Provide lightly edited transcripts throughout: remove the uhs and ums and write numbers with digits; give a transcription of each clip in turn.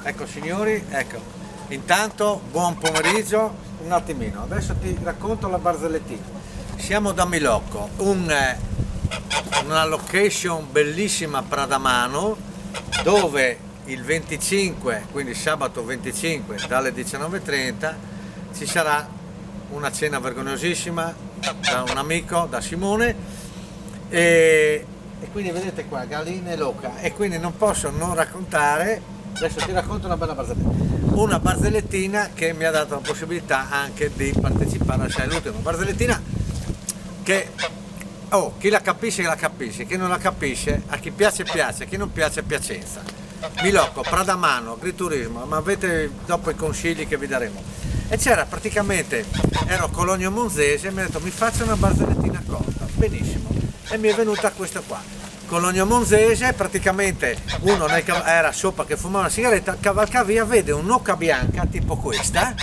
Ecco signori, ecco, intanto buon pomeriggio, un attimino, adesso ti racconto la barzellettina. Siamo da Milocco, una location bellissima a Pradamano, dove il 25, quindi sabato 25 dalle 19:30 ci sarà una cena vergognosissima da un amico, da Simone, e quindi vedete qua, galline loca, e quindi non posso non raccontare, adesso ti racconto una barzellettina che mi ha dato la possibilità anche di partecipare a Sai l'ultimo, barzellettina che chi la capisce, chi non la capisce, a chi piace piace, a chi non piace piacenza. Milocco, Pradamano, agriturismo, ma avete dopo i consigli che vi daremo. E c'era praticamente, ero a Cologno Monzese e mi ha detto mi faccio una barzellettina cotta, benissimo, e mi è venuta questa qua. Cologno Monzese, praticamente uno era sopra che fumava una sigaretta, cavalca via, vede un'oca bianca tipo questa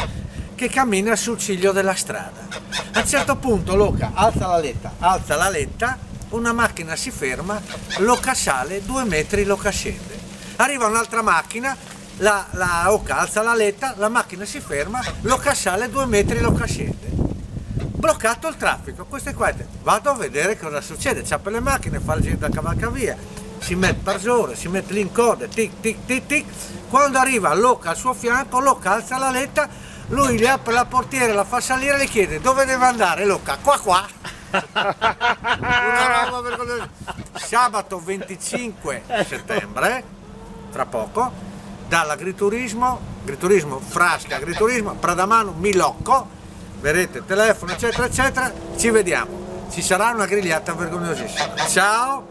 che cammina sul ciglio della strada. A un certo punto l'oca alza la letta, una macchina si ferma, l'oca sale 2 metri, l'oca scende. Arriva un'altra macchina, la oca alza la letta, la macchina si ferma, l'oca sale 2 metri, l'oca scende. Bloccato il traffico, questo è qua, vado a vedere cosa succede, c'ha per le macchine, fa il giro da cavalcavia, si mette per ore, si mette lì in coda, tic tic tic tic, quando arriva l'oca al suo fianco, l'oca alza la letta, lui gli apre la portiera, la fa salire e le chiede dove deve andare, l'oca, qua. Una roba vergognosa. Sabato 25 settembre, tra poco, dall'agriturismo, Frasca, agriturismo, Pradamano, Milocco, vedrete telefono eccetera eccetera, ci vediamo, ci sarà una grigliata vergognosissima. Ciao.